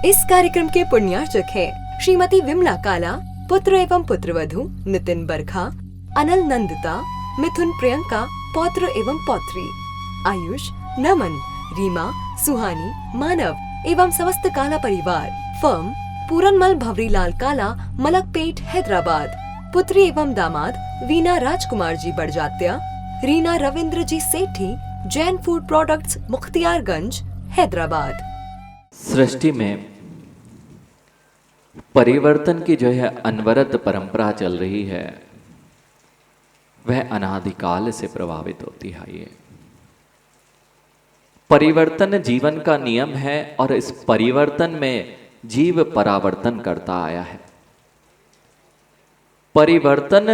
इस कार्यक्रम के पुण्यार्चक हैं श्रीमती विमला काला, पुत्र एवं पुत्रवधू नितिन बरखा, अनल नंदिता, मिथुन प्रियंका, पौत्र एवं पौत्री, आयुष, नमन, रीमा, सुहानी, मानव एवं समस्त काला परिवार। फर्म पूरनमल भवरीलाल काला, मलकपेट, हैदराबाद। पुत्री एवं दामाद वीना राजकुमार जी बड़जात्या, रीना रविंद्र जी सेठी, जैन फूड प्रोडक्ट्स, मुख्तियारगंज, हैदराबाद। सृष्टि में परिवर्तन की जो है अनवरत परंपरा चल रही है, वह अनादिकाल से प्रभावित होती है। ये परिवर्तन जीवन का नियम है और इस परिवर्तन में जीव परावर्तन करता आया है। परिवर्तन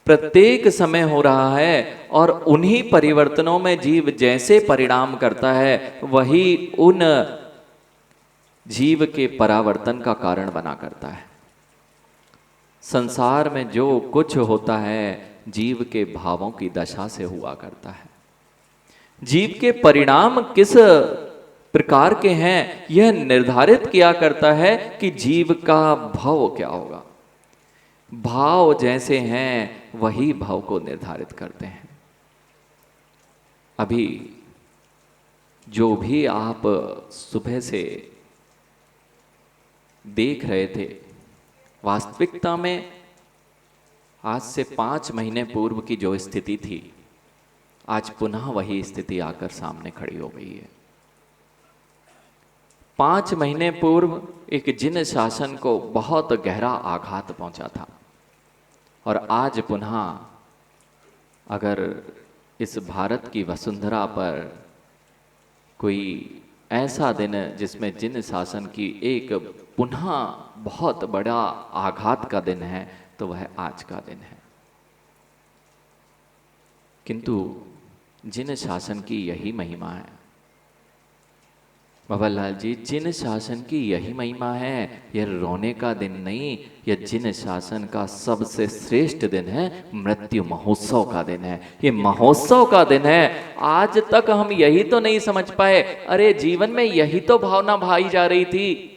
प्रत्येक समय हो रहा है और उन्हीं परिवर्तनों में जीव जैसे परिणाम करता है वही उन जीव के परावर्तन का कारण बना करता है। संसार में जो कुछ होता है जीव के भावों की दशा से हुआ करता है। जीव के परिणाम किस प्रकार के हैं यह निर्धारित किया करता है कि जीव का भाव क्या होगा। भाव जैसे हैं वही भाव को निर्धारित करते हैं। अभी जो भी आप सुबह से देख रहे थे, वास्तविकता में आज से 5 महीने पूर्व की जो स्थिति थी, आज पुनः वही स्थिति आकर सामने खड़ी हो गई है। 5 महीने पूर्व एक जिन शासन को बहुत गहरा आघात पहुंचा था और आज पुनः अगर इस भारत की वसुंधरा पर कोई ऐसा दिन जिसमें जिन शासन की एक पुनः बहुत बड़ा आघात का दिन है तो वह आज का दिन है। किंतु जिन शासन की यही महिमा है बाबूलाल जी, जिन शासन की यही महिमा है। यह रोने का दिन नहीं, यह जिन शासन का सबसे श्रेष्ठ दिन है, मृत्यु महोत्सव का दिन है। ये महोत्सव का दिन है। आज तक हम यही तो नहीं समझ पाए। अरे जीवन में यही तो भावना भाई जा रही थी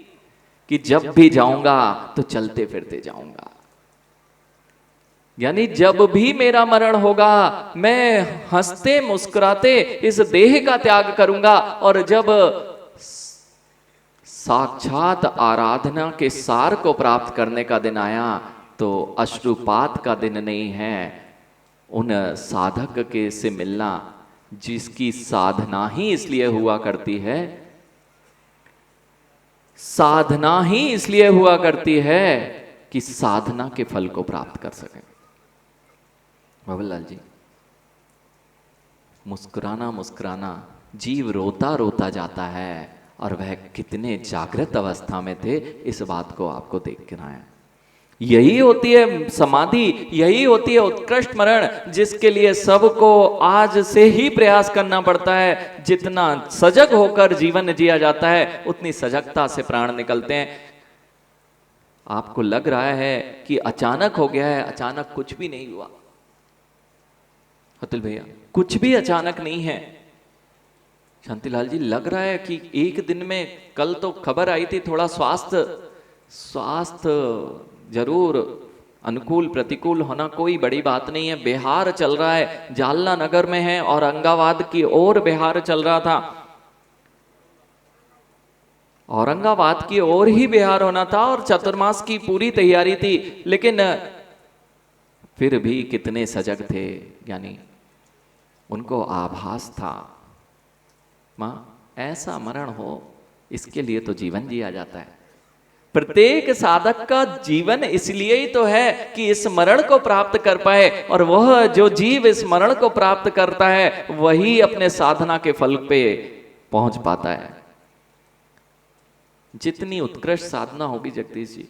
कि जब भी जाऊंगा तो चलते फिरते जाऊंगा, यानी जब भी मेरा मरण होगा मैं हंसते मुस्कुराते इस देह का त्याग करूंगा। और जब साक्षात आराधना के सार को प्राप्त करने का दिन आया तो अश्रुपात का दिन नहीं है। उन साधक के से मिलना जिसकी साधना ही इसलिए हुआ करती है, साधना ही इसलिए हुआ करती है कि साधना के फल को प्राप्त कर सके। बाबूलाल जी, मुस्कुराना मुस्कुराना जीव रोता रोता जाता है और वह कितने जागृत अवस्था में थे इस बात को आपको देख कर आया। यही होती है समाधि, यही होती है उत्कृष्ट मरण, जिसके लिए सबको आज से ही प्रयास करना पड़ता है। जितना सजग होकर जीवन जिया जाता है उतनी सजगता से प्राण निकलते हैं। आपको लग रहा है कि अचानक हो गया है, अचानक कुछ भी नहीं हुआ अतुल भैया, कुछ भी अचानक नहीं है। शांतिलाल जी, लग रहा है कि एक दिन में, कल तो खबर आई थी थोड़ा स्वास्थ्य जरूर अनुकूल प्रतिकूल होना कोई बड़ी बात नहीं है। बिहार चल रहा है, जालना नगर में है, औरंगाबाद की ओर बिहार चल रहा था। औरंगाबाद की ओर ही बिहार होना था और चतुर्मास की पूरी तैयारी थी, लेकिन फिर भी कितने सजग थे, यानी उनको आभास था मां ऐसा मरण हो, इसके लिए तो जीवन जिया जाता है। प्रत्येक साधक का जीवन इसलिए ही तो है कि इस मरण को प्राप्त कर पाए, और वह जो जीव इस मरण को प्राप्त करता है वही अपने साधना के फल पे पहुंच पाता है। जितनी उत्कृष्ट साधना होगी जगदीश जी,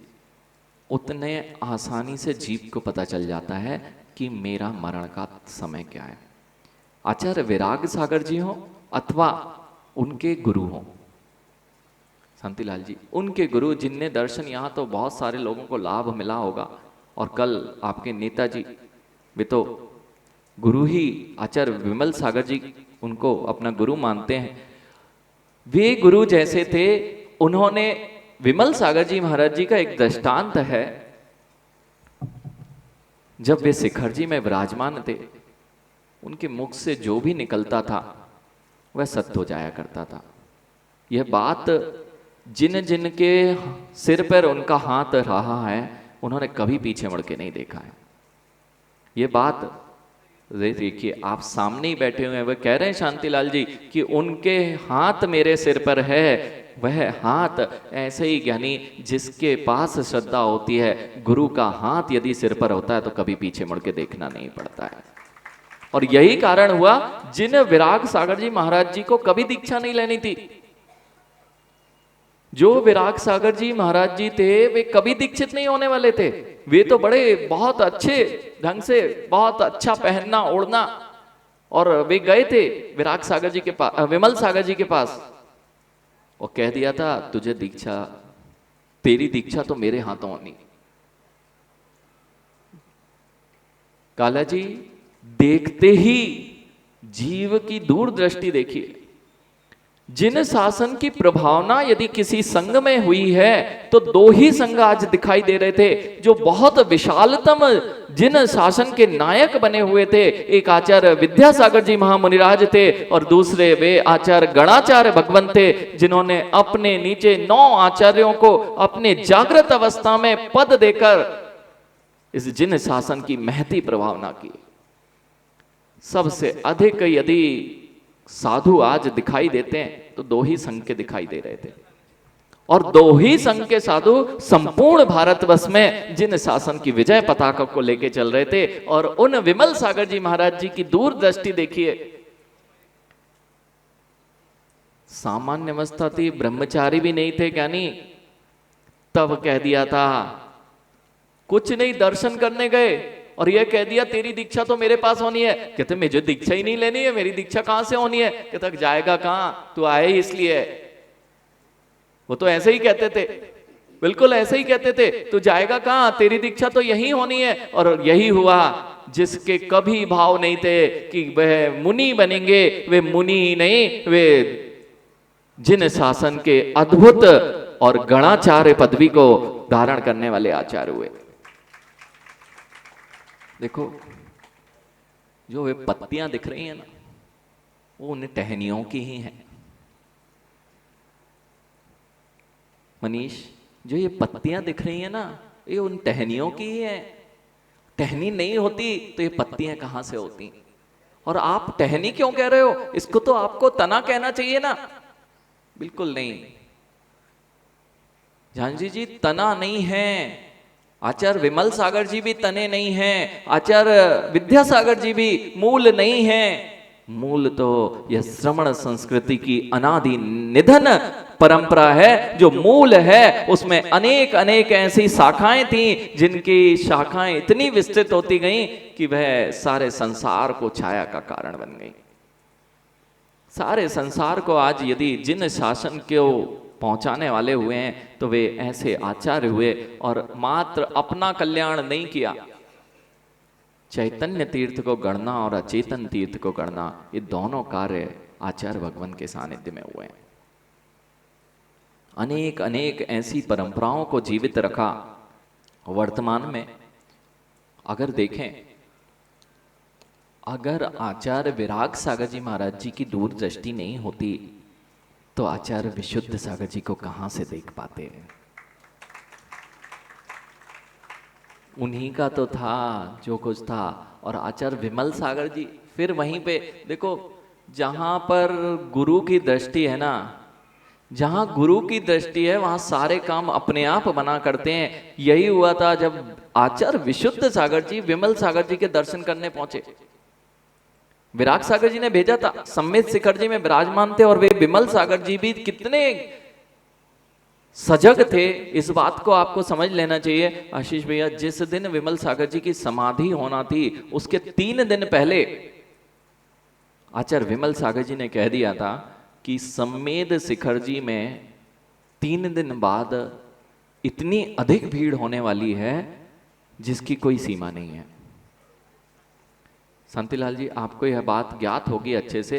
उतने आसानी से जीव को पता चल जाता है कि मेरा मरण का समय क्या है। आचार्य विराग सागर जी हो अथवा उनके गुरु हो शांतिलाल जी, उनके गुरु जिनने दर्शन, यहाँ तो बहुत सारे लोगों को लाभ मिला होगा, और कल आपके नेताजी वे तो गुरु ही, आचार्य विमल सागर जी उनको अपना गुरु मानते हैं। वे गुरु जैसे थे उन्होंने विमल सागर जी महाराज जी का एक दृष्टांत है। जब वे शिखर जी में विराजमान थे, उनके मुख से जो भी निकलता था वह सत्य हो जाया करता था। यह बात जिन जिन के सिर पर उनका हाथ रहा है, उन्होंने कभी पीछे मुड़ के नहीं देखा है। ये बात देखिए, आप सामने ही बैठे हुए हैं, वह कह रहे हैं शांतिलाल जी कि उनके हाथ मेरे सिर पर है। वह हाथ ऐसे ही, यानी जिसके पास श्रद्धा होती है, गुरु का हाथ यदि सिर पर होता है तो कभी पीछे मुड़ के देखना नहीं पड़ता है। और यही कारण हुआ, जिन विराग सागर जी महाराज जी को कभी दीक्षा नहीं लेनी थी, जो विराग सागर जी महाराज जी थे, वे कभी दीक्षित नहीं होने वाले थे। वे तो बड़े बहुत अच्छे ढंग से, बहुत अच्छा पहनना ओढ़ना, और वे गए थे विराग सागर जी के पास, विमल सागर जी के पास, और कह दिया था तुझे दीक्षा, तेरी दीक्षा तो मेरे हाथों होनी। काला जी देखते ही जीव की दूरदृष्टि देखिए। जिन शासन की प्रभावना यदि किसी संघ में हुई है, तो दो ही संघ आज दिखाई दे रहे थे जो बहुत विशालतम जिन शासन के नायक बने हुए थे। एक आचार्य विद्यासागर जी महामुनिराज थे, और दूसरे वे आचार्य गणाचार्य भगवंत थे, जिन्होंने अपने नीचे 9 आचार्यों को अपने जागृत अवस्था में पद देकर इस जिन शासन की महती प्रभावना की। सबसे अधिक यदि साधु आज दिखाई देते हैं तो 2 ही संघ के दिखाई दे रहे थे, और 2 ही संघ के साधु संपूर्ण भारतवर्ष में जिन शासन की विजय पताका को लेके चल रहे थे। और उन विमल सागर जी महाराज जी की दूरदृष्टि देखिए। सामान्य अवस्था थी, ब्रह्मचारी भी नहीं थे ज्ञानी, तब कह दिया था, कुछ नहीं, दर्शन करने गए और यह कह दिया तेरी दीक्षा तो मेरे पास होनी है। कहते मुझे दीक्षा ही नहीं लेनी है, मेरी दीक्षा कहां से होनी है। कहता जाएगा कहां, तू आए ही इसलिए। वो तो ऐसे ही कहते थे, बिल्कुल ऐसे ही कहते थे, तू जाएगा कहां, तेरी दीक्षा तो यही होनी है। और यही हुआ, जिसके कभी भाव नहीं थे कि वह मुनि बनेंगे, वे मुनि ही नहीं, वे जिन शासन के अद्भुत और गणाचार्य पदवी को धारण करने वाले आचार्य हुए। देखो, जो वे पत्तियां दिख रही हैं ना, वो उन टहनियों की ही हैं। मनीष, जो ये पत्तियां दिख रही हैं ना, ये उन टहनियों की ही हैं। टहनी नहीं होती तो ये पत्तियां कहां से होती। और आप टहनी क्यों कह रहे हो, इसको तो आपको तना कहना चाहिए ना। बिल्कुल नहीं झांझी जी, तना नहीं है। आचार्य विमल सागर जी भी तने नहीं हैं, आचार्य विद्यासागर जी भी मूल नहीं हैं। मूल तो यह श्रमण संस्कृति की अनादि निधन परंपरा है। जो मूल है उसमें अनेक अनेक ऐसी शाखाएं थी, जिनकी शाखाएं इतनी विस्तृत होती गईं कि वह सारे संसार को छाया का कारण बन गई। सारे संसार को आज यदि जिन शासन को पहुंचाने वाले हुए हैं, तो वे ऐसे आचार्य हुए। और मात्र अपना कल्याण नहीं किया, चैतन्य तीर्थ को गढ़ना और अचेतन तीर्थ को गढ़ना, ये दोनों कार्य आचार्य भगवान के सानिध्य में हुए हैं। अनेक अनेक ऐसी परंपराओं को जीवित रखा। वर्तमान में अगर देखें, अगर आचार्य विराग सागर जी महाराज जी की दूरदृष्टि नहीं होती, तो आचार्य विशुद्ध सागर जी को कहां से देख पाते हैं। उन्हीं का तो था जो कुछ था। और आचार्य विमल सागर जी फिर वहीं पे देखो, जहां पर गुरु की दृष्टि है ना, जहां गुरु की दृष्टि है, वहां सारे काम अपने आप बना करते हैं। यही हुआ था जब आचार्य विशुद्ध सागर जी विमल सागर जी के दर्शन करने पहुंचे। विराग सागर जी ने भेजा था, सम्मित शिखर जी में विराजमान थे, और वे विमल सागर जी भी कितने सजग थे, इस बात को आपको समझ लेना चाहिए। आशीष भैया, जिस दिन विमल सागर जी की समाधि होना थी, उसके 3 दिन पहले आचार्य विमल सागर जी ने कह दिया था कि सम्मेद शिखर जी में 3 दिन बाद इतनी अधिक भीड़ होने वाली है जिसकी कोई सीमा नहीं है। शांतिलाल जी, आपको यह बात ज्ञात होगी अच्छे से।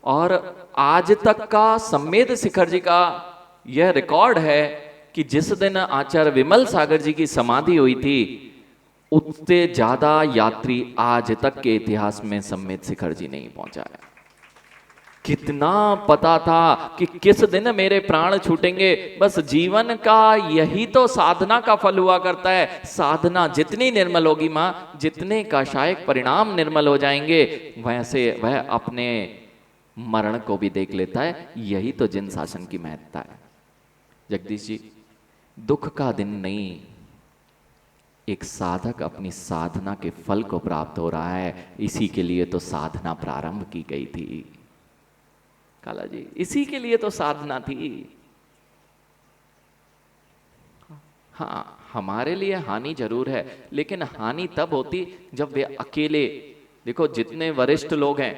और आज तक का सम्मेद शिखर जी का यह रिकॉर्ड है कि जिस दिन आचार्य विमल सागर जी की समाधि हुई थी, उतने ज्यादा यात्री आज तक के इतिहास में सम्मेद शिखर जी नहीं पहुंचा है। कितना पता था कि किस दिन मेरे प्राण छूटेंगे। बस जीवन का यही तो साधना का फल हुआ करता है। साधना जितनी निर्मल होगी मां, जितने काशायक परिणाम निर्मल हो जाएंगे, वैसे वह अपने मरण को भी देख लेता है। यही तो जिन शासन की महत्ता है। जगदीश जी, दुख का दिन नहीं, एक साधक अपनी साधना के फल को प्राप्त हो रहा है, इसी के लिए तो साधना प्रारंभ की गई थी। काला जी, इसी के लिए तो साधना थी। हाँ, हमारे लिए हानि जरूर है, लेकिन हानि तब होती जब वे अकेले। देखो, जितने वरिष्ठ लोग हैं,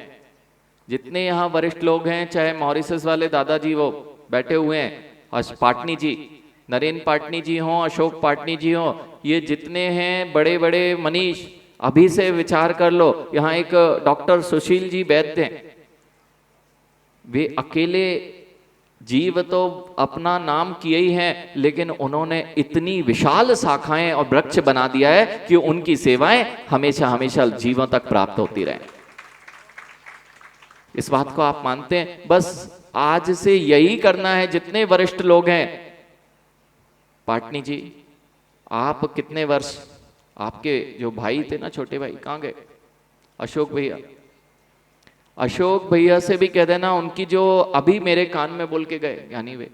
जितने यहाँ वरिष्ठ लोग हैं, चाहे मॉरिसस वाले दादाजी वो बैठे हुए हैं, पाटनी जी, नरेंद्र पाटनी जी हों, अशोक पाटनी जी हों, ये जितने हैं बड़े बड़े मनीष, अभी से विचार कर लो। यहाँ एक डॉक्टर सुशील जी वैद्य हैं, वे अकेले जीव तो अपना नाम किए ही हैं, लेकिन उन्होंने इतनी विशाल शाखाएं और वृक्ष बना दिया है कि उनकी सेवाएं हमेशा हमेशा जीवों तक प्राप्त होती रहें। इस बात को आप मानते हैं? बस आज से यही करना है। जितने वरिष्ठ लोग हैं, पाटनी जी, आप कितने वर्ष, आपके जो भाई थे ना, छोटे भाई, कहां गए? अशोक भैया, अशोक भैया से भी कह देना, उनकी जो अभी मेरे कान में बोल के गए, यानी वे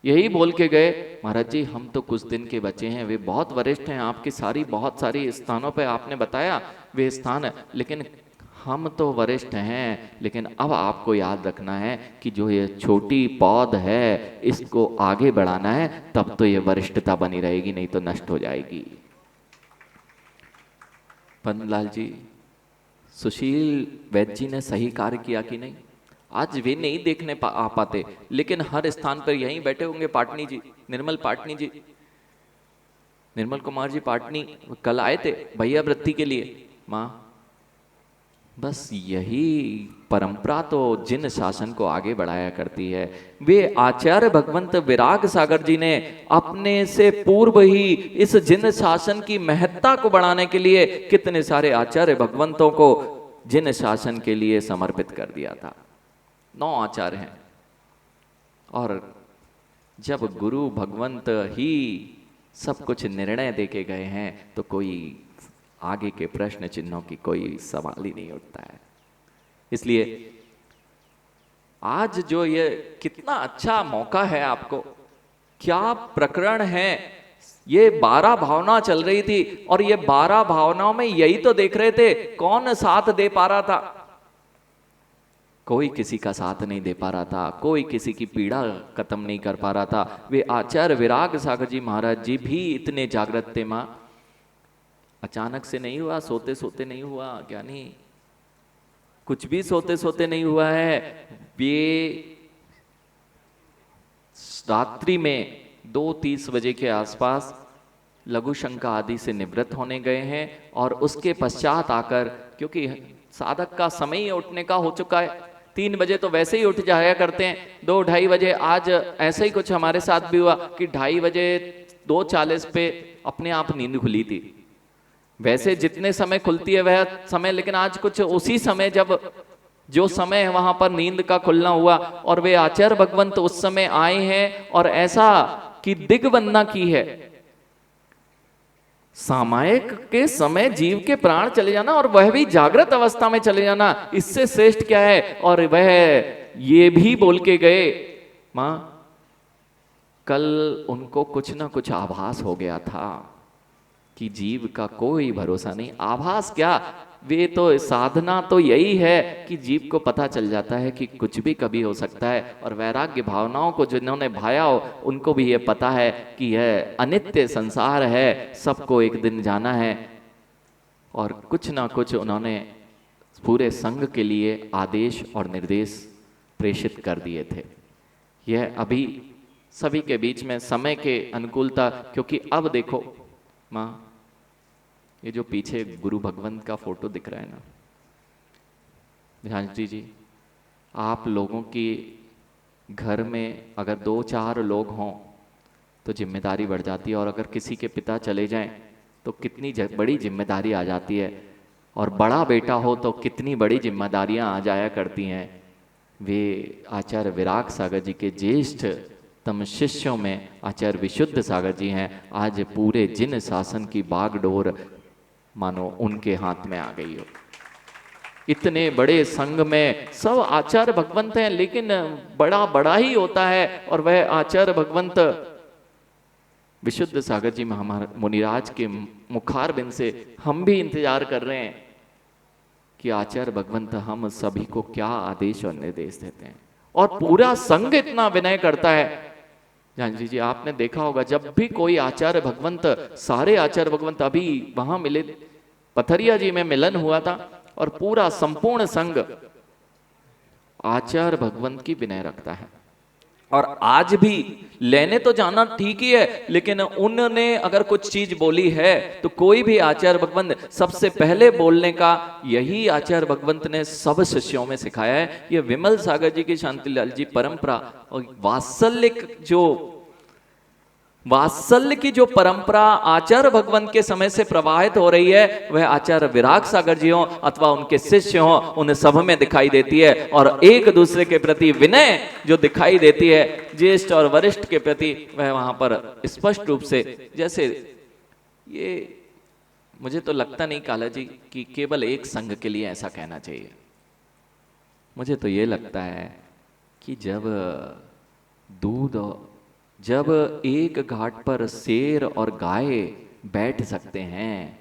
यही बोल के गए, महाराज जी हम तो कुछ दिन के बचे हैं, वे बहुत वरिष्ठ हैं, आपकी सारी बहुत सारी स्थानों पे आपने बताया वे स्थान है, लेकिन हम तो वरिष्ठ हैं, लेकिन अब आपको याद रखना है कि जो ये छोटी पौध है इसको आगे बढ़ाना है, तब तो ये वरिष्ठता बनी रहेगी, नहीं तो नष्ट हो जाएगी। पन्नलाल जी, सुशील वैद्य जी ने सही कार्य किया कि नहीं? आज वे नहीं देखने आ पाते, लेकिन हर स्थान पर यहीं बैठे होंगे पाटनी जी, निर्मल पाटनी जी, निर्मल कुमार जी पाटनी कल आए थे भैया वृत्ति के लिए। माँ, बस यही परंपरा तो जिन शासन को आगे बढ़ाया करती है। वे आचार्य भगवंत विराग सागर जी ने अपने से पूर्व ही इस जिन शासन की महत्ता को बढ़ाने के लिए कितने सारे आचार्य भगवंतों को जिन शासन के लिए समर्पित कर दिया था। 9 आचार्य हैं, और जब गुरु भगवंत ही सब कुछ निर्णय देके गए हैं तो कोई आगे के प्रश्न चिन्हों की कोई सवाल ही नहीं उठता है। इसलिए आज जो ये कितना अच्छा मौका है आपको, क्या प्रकरण है, ये 12 भावना चल रही थी, और ये 12 भावनाओं में यही तो देख रहे थे कौन साथ दे पा रहा था। कोई किसी का साथ नहीं दे पा रहा था, कोई किसी की पीड़ा खत्म नहीं कर पा रहा था। वे आचार्य विराग सागर जी महाराज जी भी इतने जागृत थे। माँ, अचानक से नहीं हुआ, सोते सोते नहीं हुआ, ज्ञानी, कुछ भी सोते सोते नहीं हुआ है। ये रात्रि में 2:30 बजे के आसपास लघु शंका आदि से निवृत्त होने गए हैं, और उसके पश्चात आकर, क्योंकि साधक का समय ही उठने का हो चुका है, 3 बजे तो वैसे ही उठ जाया करते हैं, 2-2:30 बजे आज ऐसे ही कुछ हमारे साथ भी हुआ कि 2:30 बजे 2:40 पे अपने आप नींद खुली थी। वैसे जितने समय खुलती है वह समय, लेकिन आज कुछ उसी समय जब जो समय है वहां पर नींद का खुलना हुआ, और वे आचार्य भगवंत उस समय आए हैं और ऐसा कि दिग्वंदना की है। सामायिक के समय जीव के प्राण चले जाना, और वह भी जागृत अवस्था में चले जाना, इससे श्रेष्ठ क्या है। और वह ये भी बोल के गए, मां, कल उनको कुछ ना कुछ आभास हो गया था कि जीव का कोई भरोसा नहीं। आभास क्या, वे तो साधना तो यही है कि जीव को पता चल जाता है कि कुछ भी कभी हो सकता है, और वैराग्य भावनाओं को जिन्होंने भाया हो उनको भी ये पता है कि यह अनित्य संसार है, सबको एक दिन जाना है। और कुछ ना कुछ उन्होंने पूरे संघ के लिए आदेश और निर्देश प्रेषित कर दिए थे। यह अभी सभी के बीच में समय के अनुकूलता, क्योंकि अब देखो माँ, ये जो पीछे गुरु भगवंत का फोटो दिख रहा है ना, ध्यान जी, आप लोगों की घर में अगर 2-4 लोग हों तो जिम्मेदारी बढ़ जाती है, और अगर किसी के पिता चले जाएं तो कितनी बड़ी जिम्मेदारी आ जाती है, और बड़ा बेटा हो तो कितनी बड़ी जिम्मेदारियां आ जाया करती हैं। वे आचार्य विराग सागर जी के ज्येष्ठ तम शिष्यों में आचार्य विशुद्ध सागर जी हैं। आज पूरे जिन शासन की बागडोर मानो उनके हाथ में आ गई हो। इतने बड़े संघ में सब आचार्य भगवंत हैं, लेकिन बड़ा बड़ा ही होता है, और वह आचार्य भगवंत विशुद्ध सागर जी महाराज मुनिराज के मुखारबिंद से हम भी इंतजार कर रहे हैं कि आचार्य भगवंत हम सभी को क्या आदेश और निर्देश देते हैं। और पूरा संघ इतना विनय करता है। जानजी जी, आपने देखा होगा जब भी कोई आचार्य भगवंत, सारे आचार्य भगवंत, अभी वहां मिले, पथरिया जी में मिलन हुआ था, और पूरा संपूर्ण संघ आचार्य भगवंत की विनय रखता है। और आज भी लेने तो जाना ठीक ही है, लेकिन उन्होंने अगर कुछ चीज बोली है तो कोई भी आचार्य भगवंत सबसे पहले बोलने का यही आचार्य भगवंत ने सब शिष्यों में सिखाया है। ये विमल सागर जी की, शांतिलाल जी परंपरा, और वात्सल्य की जो परंपरा आचार्य भगवंत के समय से प्रवाहित हो रही है, वह आचार्य विराग सागर जी हो अथवा उनके शिष्य हो, उन सब में दिखाई देती है। और एक दूसरे के प्रति विनय जो दिखाई देती है ज्येष्ठ और वरिष्ठ के प्रति, वह वहां पर स्पष्ट रूप से, जैसे ये मुझे तो लगता नहीं काला जी कि केवल एक संघ के लिए ऐसा कहना चाहिए। मुझे तो ये लगता है कि जब एक घाट पर शेर और गाय बैठ सकते हैं,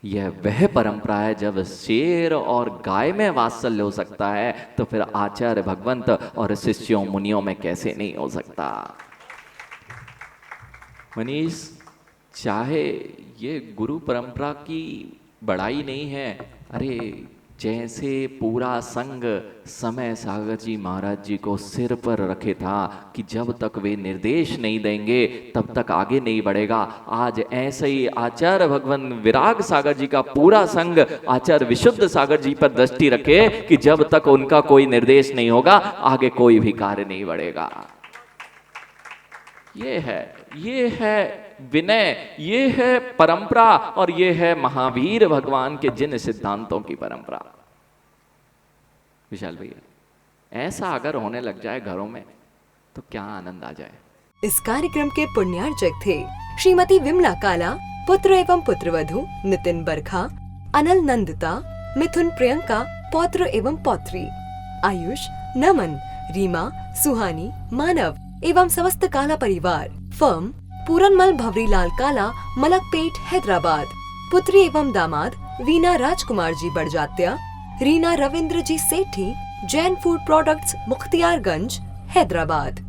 यह वह परंपरा है। जब शेर और गाय में वात्सल्य हो सकता है तो फिर आचार्य भगवंत और शिष्यों मुनियों में कैसे नहीं हो सकता। मनीष, चाहे ये गुरु परंपरा की बड़ाई नहीं है, अरे जैसे पूरा संघ समय सागर जी महाराज जी को सिर पर रखे था कि जब तक वे निर्देश नहीं देंगे तब तक आगे नहीं बढ़ेगा, आज ऐसे ही आचार्य भगवान विराग सागर जी का पूरा संघ आचार्य विशुद्ध सागर जी पर दृष्टि रखे कि जब तक उनका कोई निर्देश नहीं होगा आगे कोई भी कार्य नहीं बढ़ेगा। ये है विनय, ये है परंपरा, और ये है महावीर भगवान के जिन सिद्धांतों की परंपरा। विशाल भैया, ऐसा अगर होने लग जाए घरों में तो क्या आनंद आ जाए। इस कार्यक्रम के पुण्यार्चक थे श्रीमती विमला काला, पुत्र एवं पुत्रवधू नितिन बरखा, अनल नंदिता, मिथुन प्रियंका, पौत्र एवं पौत्री, आयुष, नमन, रीमा, सुहानी, मानव एवं समस्त काला परिवार। फर्म पूरनमल भवरीलाल काला, मलकपेट, हैदराबाद। पुत्री एवं दामाद वीना राजकुमार जी बड़जात्या, रीना रविंद्र जी सेठी, जैन फूड प्रोडक्ट्स, मुख्तियारगंज, हैदराबाद।